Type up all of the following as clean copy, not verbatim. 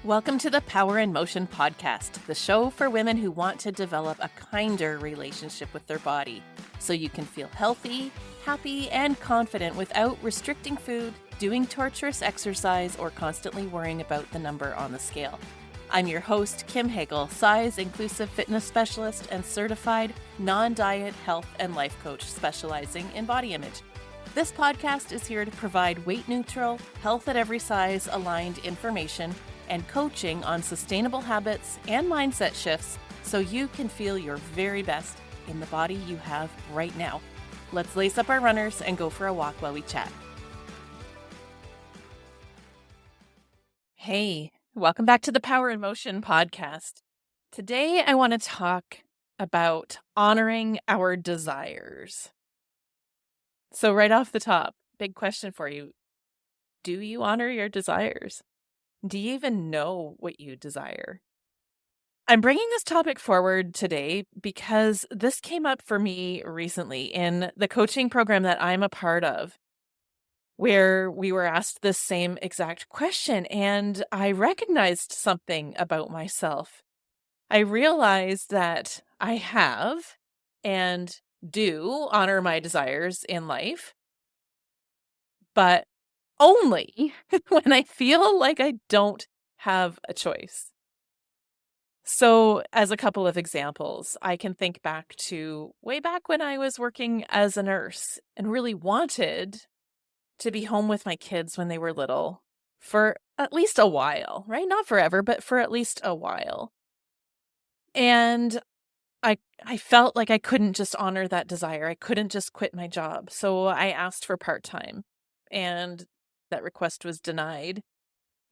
Welcome to the Power in Motion podcast, the show for women who want to develop a kinder relationship with their body so you can feel healthy, happy, and confident without restricting food, doing torturous exercise, or constantly worrying about the number on the scale. I'm your host, Kim Hagel, size-inclusive fitness specialist and certified non-diet health and life coach specializing in body image. This podcast is here to provide weight-neutral, health at every size aligned information and coaching on sustainable habits and mindset shifts so you can feel your very best in the body you have right now. Let's lace up our runners and go for a walk while we chat. Hey, welcome back to the Power in Motion podcast. Today I want to talk about honoring our desires. So right off the top, big question for you. Do you honor your desires? Do you even know what you desire? I'm bringing this topic forward today because this came up for me recently in the coaching program that I'm a part of, where we were asked this same exact question, and I recognized something about myself. I realized that I have and do honor my desires in life, but only when I feel like I don't have a choice. So, as a couple of examples, I can think back to way back when I was working as a nurse and really wanted to be home with my kids when they were little for at least a while, right? Not forever, but for at least a while. And I felt like I couldn't just honor that desire. I couldn't just quit my job. So I asked for part-time, and that request was denied.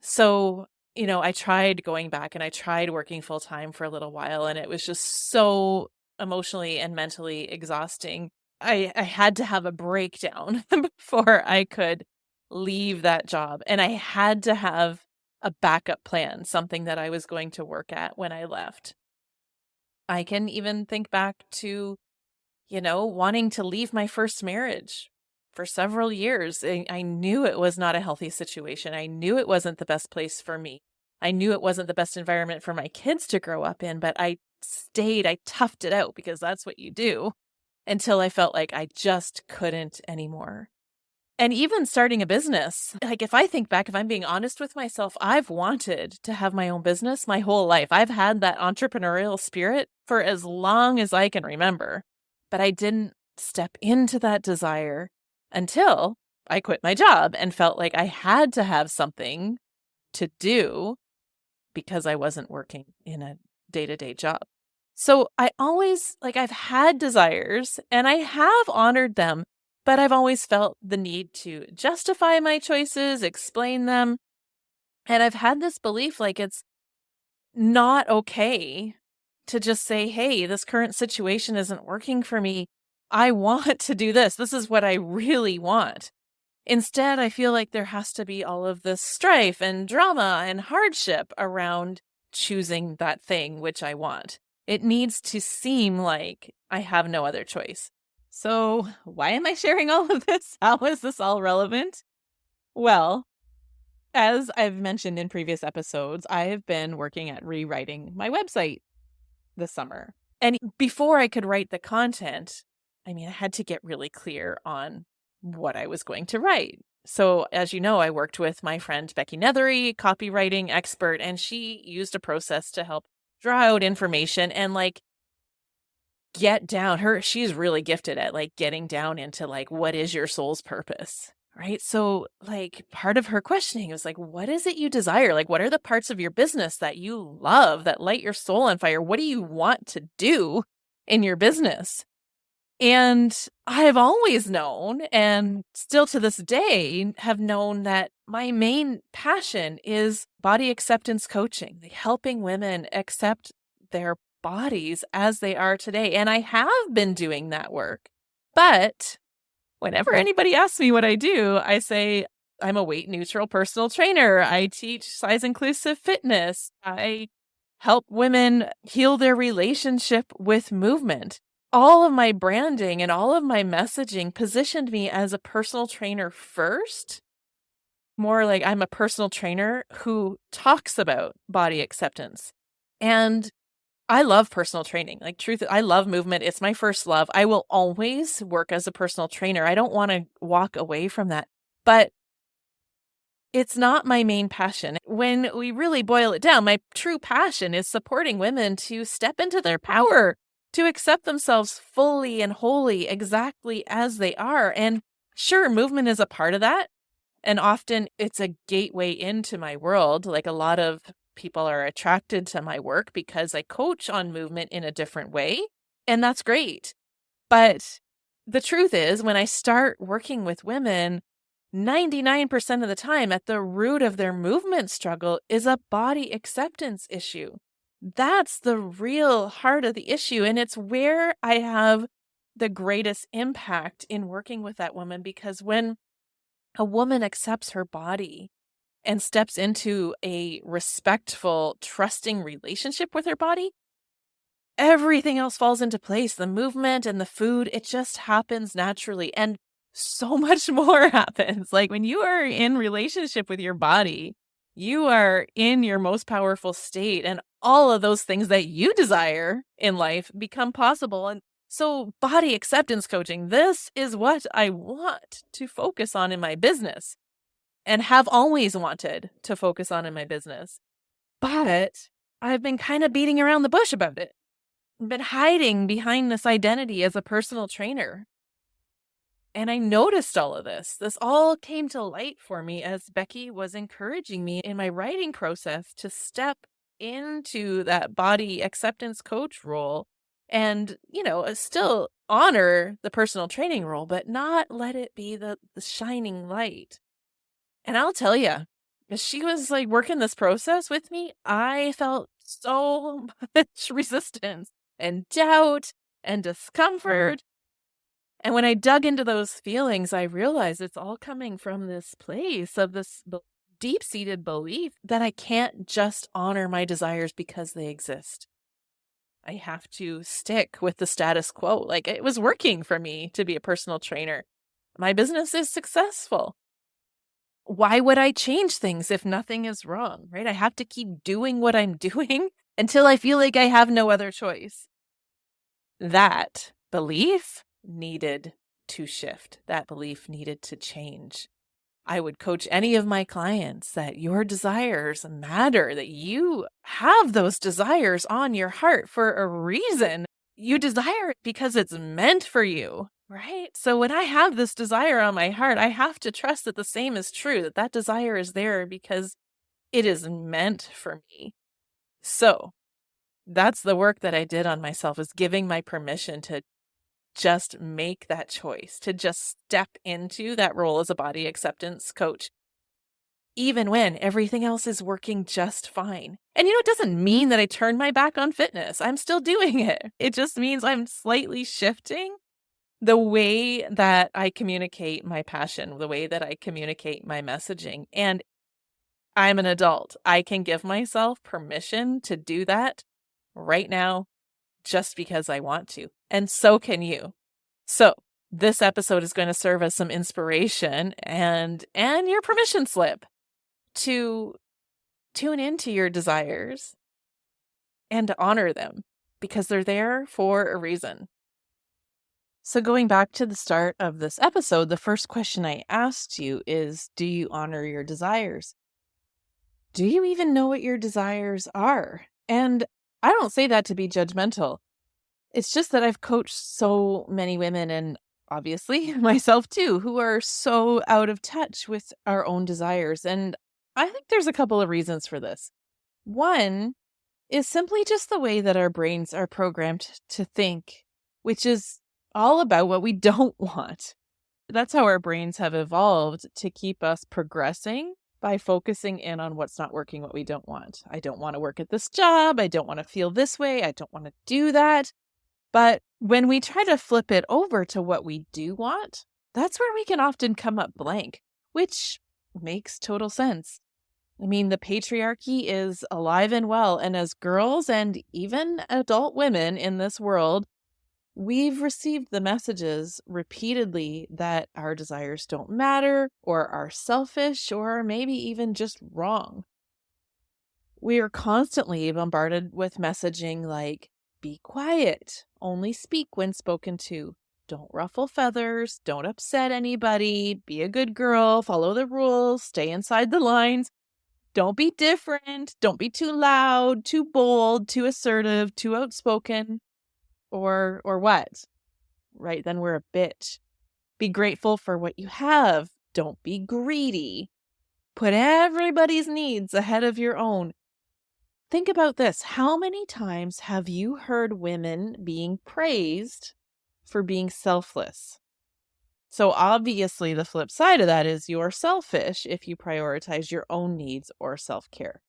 So, I tried going back and I tried working full-time for a little while, and it was just so emotionally and mentally exhausting. I had to have a breakdown before I could leave that job. And I had to have a backup plan, something that I was going to work at when I left. I can even think back to, wanting to leave my first marriage for several years. I knew it was not a healthy situation. I knew it wasn't the best place for me. I knew it wasn't the best environment for my kids to grow up in, but I toughed it out because that's what you do until I felt like I just couldn't anymore. And even starting a business, like if I think back, if I'm being honest with myself, I've wanted to have my own business my whole life. I've had that entrepreneurial spirit for as long as I can remember, but I didn't step into that desire until I quit my job and felt like I had to have something to do because I wasn't working in a day-to-day job. So I've had desires and I have honored them, but I've always felt the need to justify my choices, explain them. And I've had this belief like it's not okay to just say, hey, this current situation isn't working for me. I want to do this. This is what I really want. Instead, I feel like there has to be all of this strife and drama and hardship around choosing that thing which I want. It needs to seem like I have no other choice. So why am I sharing all of this? How is this all relevant? Well, as I've mentioned in previous episodes, I have been working at rewriting my website this summer. And before I could write the content, I had to get really clear on what I was going to write. So as you know, I worked with my friend Becky Nethery, copywriting expert, and she used a process to help draw out information and get down. She's really gifted at getting down into what is your soul's purpose, right? So part of her questioning was what is it you desire? What are the parts of your business that you love, that light your soul on fire? What do you want to do in your business? And I've always known, and still to this day have known, that my main passion is body acceptance coaching, helping women accept their bodies as they are today. And I have been doing that work. But whenever anybody asks me what I do, I say I'm a weight neutral personal trainer. I teach size inclusive fitness. I help women heal their relationship with movement. All of my branding and all of my messaging positioned me as a personal trainer first, more like I'm a personal trainer who talks about body acceptance. And I love personal training. Like, truth, I love movement. It's my first love. I will always work as a personal trainer. I don't want to walk away from that. But it's not my main passion. When we really boil it down, my true passion is supporting women to step into their power, to accept themselves fully and wholly, exactly as they are. And sure, movement is a part of that. And often it's a gateway into my world. Like, a lot of people are attracted to my work because I coach on movement in a different way. And that's great. But the truth is, when I start working with women, 99% of the time, at the root of their movement struggle is a body acceptance issue. That's the real heart of the issue. And it's where I have the greatest impact in working with that woman, because when a woman accepts her body and steps into a respectful, trusting relationship with her body, everything else falls into place. The movement and the food, it just happens naturally. And so much more happens. Like, when you are in relationship with your body, you are in your most powerful state, and all of those things that you desire in life become possible. And so, body acceptance coaching, this is what I want to focus on in my business and have always wanted to focus on in my business. But I've been kind of beating around the bush about it. I've been hiding behind this identity as a personal trainer. And I noticed all of this. This all came to light for me as Becky was encouraging me in my writing process to step into that body acceptance coach role and, still honor the personal training role, but not let it be the shining light. And I'll tell you, as she was like working this process with me, I felt so much resistance and doubt and discomfort. And when I dug into those feelings, I realized it's all coming from this place of this deep-seated belief that I can't just honor my desires because they exist. I have to stick with the status quo. Like, it was working for me to be a personal trainer. My business is successful. Why would I change things if nothing is wrong, right? I have to keep doing what I'm doing until I feel like I have no other choice. That belief needed to shift. That belief needed to change. I would coach any of my clients that your desires matter, that you have those desires on your heart for a reason. You desire it because it's meant for you, right? So when I have this desire on my heart, I have to trust that the same is true, that that desire is there because it is meant for me. So that's the work that I did on myself, is giving my permission to just make that choice, to just step into that role as a body acceptance coach, even when everything else is working just fine. And it doesn't mean that I turned my back on fitness. I'm still doing it. It just means I'm slightly shifting the way that I communicate my passion, the way that I communicate my messaging. And I'm an adult. I can give myself permission to do that right now just because I want to. And so can you. So this episode is going to serve as some inspiration and your permission slip to tune into your desires and to honor them, because they're there for a reason. So going back to the start of this episode, the first question I asked you is, do you honor your desires? Do you even know what your desires are? And I don't say that to be judgmental. It's just that I've coached so many women, and obviously myself too, who are so out of touch with our own desires. And I think there's a couple of reasons for this. One is simply just the way that our brains are programmed to think, which is all about what we don't want. That's how our brains have evolved, to keep us progressing by focusing in on what's not working, what we don't want. I don't want to work at this job. I don't want to feel this way. I don't want to do that. But when we try to flip it over to what we do want, that's where we can often come up blank, which makes total sense. I mean, the patriarchy is alive and well. And as girls and even adult women in this world, We've received the messages repeatedly that our desires don't matter or are selfish or maybe even just wrong. We are constantly bombarded with messaging like, be quiet, only speak when spoken to, don't ruffle feathers, don't upset anybody, be a good girl, follow the rules, stay inside the lines, don't be different, don't be too loud, too bold, too assertive, too outspoken, or what? Right, then we're a bitch. Be grateful for what you have. Don't be greedy. Put everybody's needs ahead of your own. Think about this. How many times have you heard women being praised for being selfless? So obviously the flip side of that is you're selfish if you prioritize your own needs or self-care.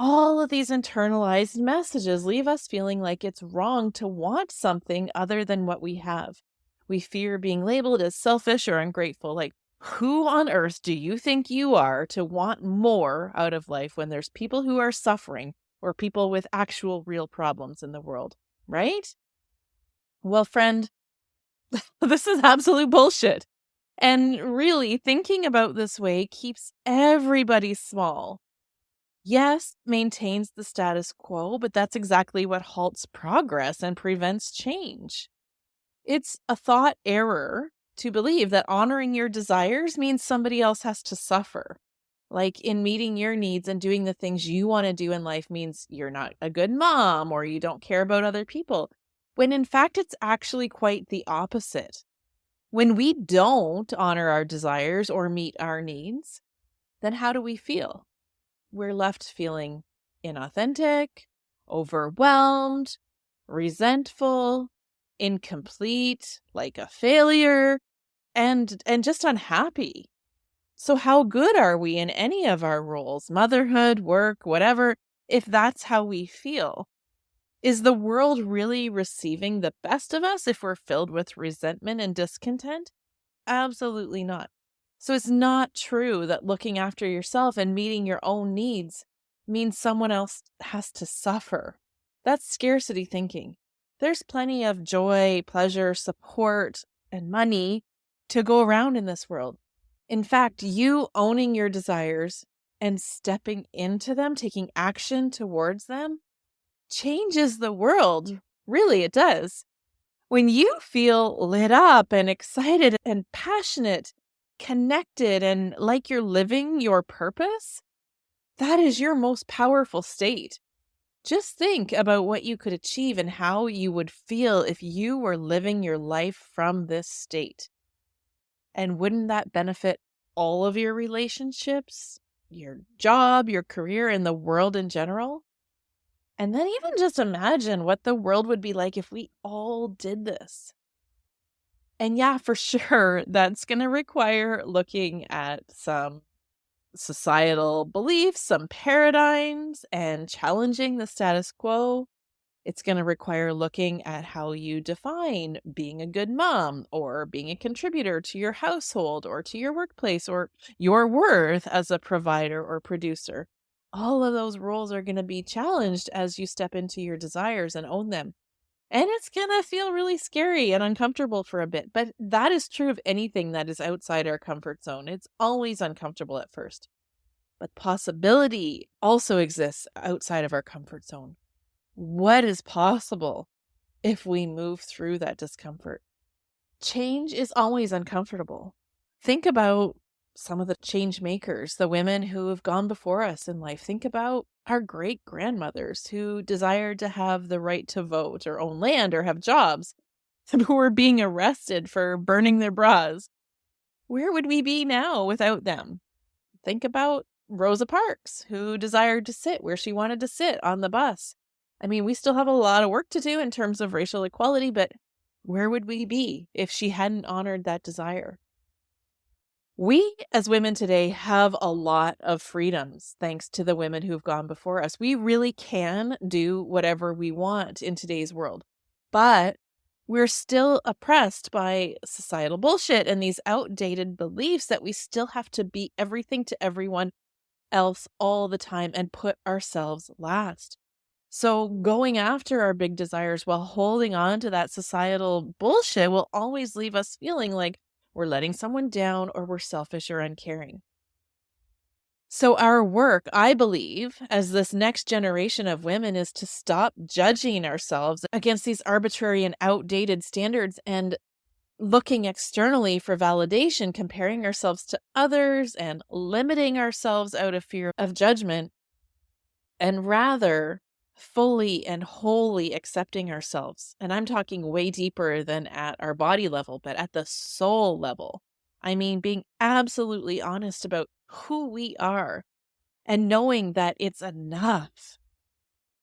All of these internalized messages leave us feeling like it's wrong to want something other than what we have. We fear being labeled as selfish or ungrateful. Like, who on earth do you think you are to want more out of life when there's people who are suffering or people with actual real problems in the world, right? Well, friend, this is absolute bullshit. And really, thinking about this way keeps everybody small. Yes, maintains the status quo, but that's exactly what halts progress and prevents change. It's a thought error to believe that honoring your desires means somebody else has to suffer. Like in meeting your needs and doing the things you want to do in life means you're not a good mom or you don't care about other people, when in fact it's actually quite the opposite. When we don't honor our desires or meet our needs, then how do we feel? We're left feeling inauthentic, overwhelmed, resentful, incomplete, like a failure, and just unhappy. So how good are we in any of our roles, motherhood, work, whatever, if that's how we feel? Is the world really receiving the best of us if we're filled with resentment and discontent? Absolutely not. So it's not true that looking after yourself and meeting your own needs means someone else has to suffer. That's scarcity thinking. There's plenty of joy, pleasure, support, and money to go around in this world. In fact, you owning your desires and stepping into them, taking action towards them, changes the world. Really, it does. When you feel lit up and excited and passionate, connected, and like you're living your purpose, that is your most powerful state. Just think about what you could achieve and how you would feel if you were living your life from this state. And wouldn't that benefit all of your relationships, your job, your career, and the world in general? And then even just imagine what the world would be like if we all did this. And yeah, for sure, that's going to require looking at some societal beliefs, some paradigms, and challenging the status quo. It's going to require looking at how you define being a good mom or being a contributor to your household or to your workplace or your worth as a provider or producer. All of those roles are going to be challenged as you step into your desires and own them. And it's going to feel really scary and uncomfortable for a bit, but that is true of anything that is outside our comfort zone. It's always uncomfortable at first. But possibility also exists outside of our comfort zone. What is possible if we move through that discomfort? Change is always uncomfortable. Think about some of the change makers, the women who have gone before us in life. Think about our great grandmothers who desired to have the right to vote or own land or have jobs, who were being arrested for burning their bras. Where would we be now without them? Think about Rosa Parks, who desired to sit where she wanted to sit on the bus. I mean, we still have a lot of work to do in terms of racial equality, but where would we be if she hadn't honored that desire? We as women today have a lot of freedoms thanks to the women who've gone before us. We really can do whatever we want in today's world, but we're still oppressed by societal bullshit and these outdated beliefs that we still have to be everything to everyone else all the time and put ourselves last. So going after our big desires while holding on to that societal bullshit will always leave us feeling like we're letting someone down or we're selfish or uncaring. So our work, I believe, as this next generation of women is to stop judging ourselves against these arbitrary and outdated standards and looking externally for validation, comparing ourselves to others and limiting ourselves out of fear of judgment, and rather fully and wholly accepting ourselves. And I'm talking way deeper than at our body level, but at the soul level. I mean, being absolutely honest about who we are and knowing that it's enough.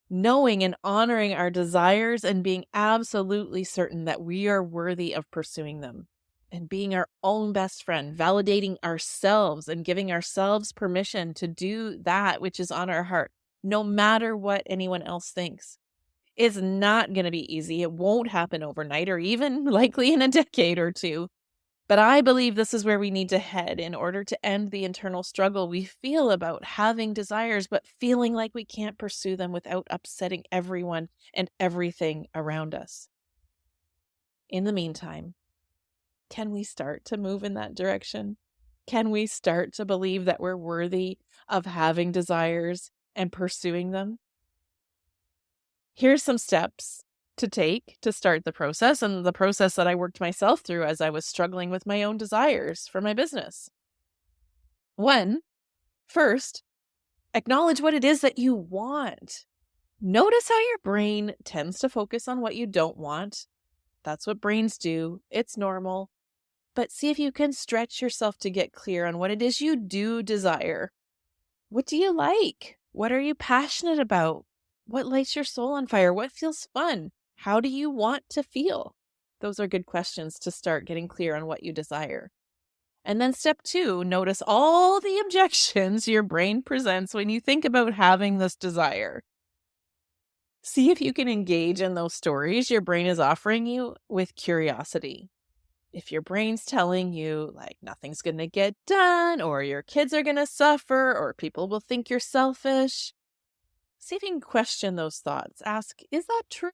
Knowing and honoring our desires and being absolutely certain that we are worthy of pursuing them. And being our own best friend, validating ourselves and giving ourselves permission to do that which is on our heart, no matter what anyone else thinks. It's not going to be easy. It won't happen overnight or even likely in a decade or two. But I believe this is where we need to head in order to end the internal struggle we feel about having desires, but feeling like we can't pursue them without upsetting everyone and everything around us. In the meantime, can we start to move in that direction? Can we start to believe that we're worthy of having desires and pursuing them? Here's some steps to take to start the process, and the process that I worked myself through as I was struggling with my own desires for my business. 1, first, acknowledge what it is that you want. Notice how your brain tends to focus on what you don't want. That's what brains do. It's normal. But see if you can stretch yourself to get clear on what it is you do desire. What do you like? What are you passionate about? What lights your soul on fire? What feels fun? How do you want to feel? Those are good questions to start getting clear on what you desire. And then step 2, notice all the objections your brain presents when you think about having this desire. See if you can engage in those stories your brain is offering you with curiosity. If your brain's telling you like nothing's going to get done, or your kids are going to suffer, or people will think you're selfish, see if you can question those thoughts. Ask, is that true?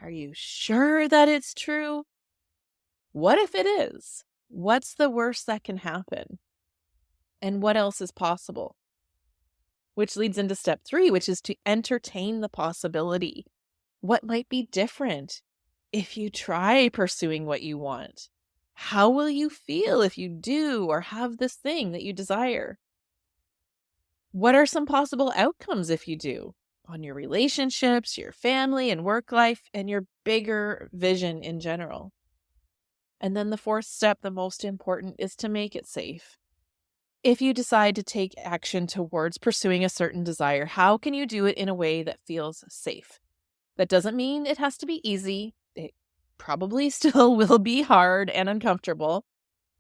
Are you sure that it's true? What if it is? What's the worst that can happen? And what else is possible? Which leads into step 3, which is to entertain the possibility. What might be different if you try pursuing what you want? How will you feel if you do or have this thing that you desire? What are some possible outcomes if you do on your relationships, your family and work life, and your bigger vision in general? And then the 4th step, the most important, is to make it safe. If you decide to take action towards pursuing a certain desire, how can you do it in a way that feels safe? That doesn't mean it has to be easy. It probably still will be hard and uncomfortable.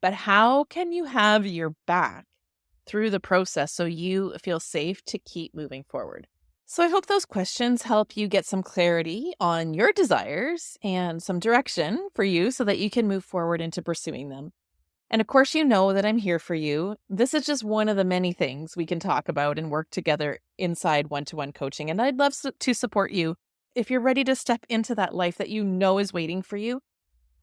But how can you have your back through the process so you feel safe to keep moving forward? So I hope those questions help you get some clarity on your desires and some direction for you so that you can move forward into pursuing them. And of course, you know that I'm here for you. This is just one of the many things we can talk about and work together inside one-to-one coaching. And I'd love to support you if you're ready to step into that life that you know is waiting for you,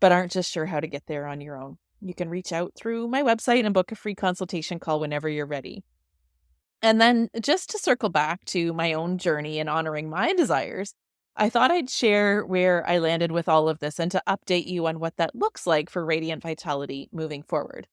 but aren't just sure how to get there on your own. You can reach out through my website and book a free consultation call whenever you're ready. And then just to circle back to my own journey in honoring my desires, I thought I'd share where I landed with all of this and to update you on what that looks like for Radiant Vitality moving forward.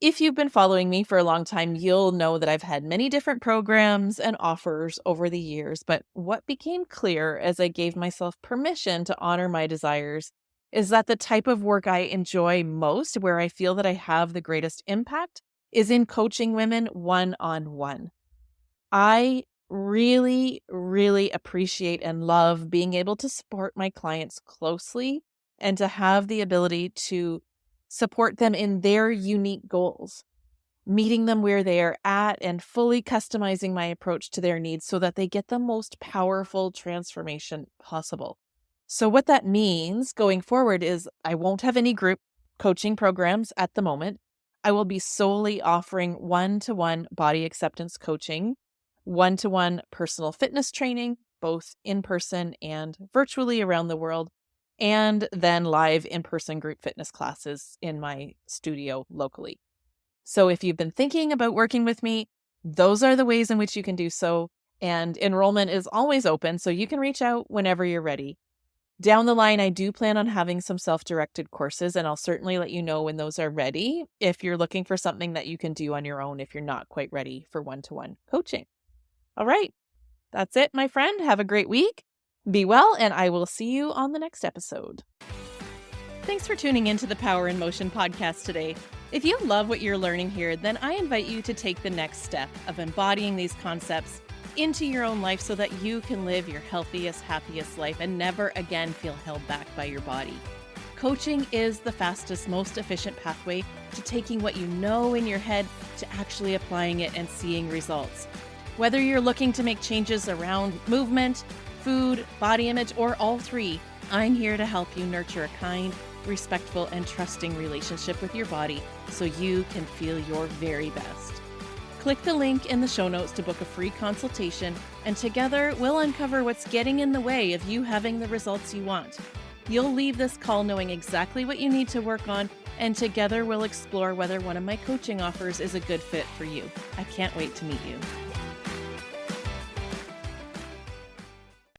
If you've been following me for a long time, you'll know that I've had many different programs and offers over the years, but what became clear as I gave myself permission to honor my desires is that the type of work I enjoy most, where I feel that I have the greatest impact, is in coaching women one-on-one. I really, really appreciate and love being able to support my clients closely and to have the ability to support them in their unique goals, meeting them where they are at and fully customizing my approach to their needs so that they get the most powerful transformation possible. So what that means going forward is I won't have any group coaching programs at the moment. I will be solely offering one-to-one body acceptance coaching, one-to-one personal fitness training, both in person and virtually around the world, and then live in-person group fitness classes in my studio locally. So if you've been thinking about working with me, those are the ways in which you can do so. And enrollment is always open, so you can reach out whenever you're ready. Down the line, I do plan on having some self-directed courses, and I'll certainly let you know when those are ready if you're looking for something that you can do on your own if you're not quite ready for one-to-one coaching. All right, that's it, my friend. Have a great week. Be well, and I will see you on the next episode. Thanks for tuning into the Power in Motion podcast today. If you love what you're learning here, then I invite you to take the next step of embodying these concepts into your own life so that you can live your healthiest, happiest life and never again feel held back by your body. Coaching is the fastest, most efficient pathway to taking what you know in your head to actually applying it and seeing results. Whether you're looking to make changes around movement, food, body image, or all three, I'm here to help you nurture a kind, respectful, and trusting relationship with your body so you can feel your very best. Click the link in the show notes to book a free consultation, and together we'll uncover what's getting in the way of you having the results you want. You'll leave this call knowing exactly what you need to work on, and together we'll explore whether one of my coaching offers is a good fit for you. I can't wait to meet you.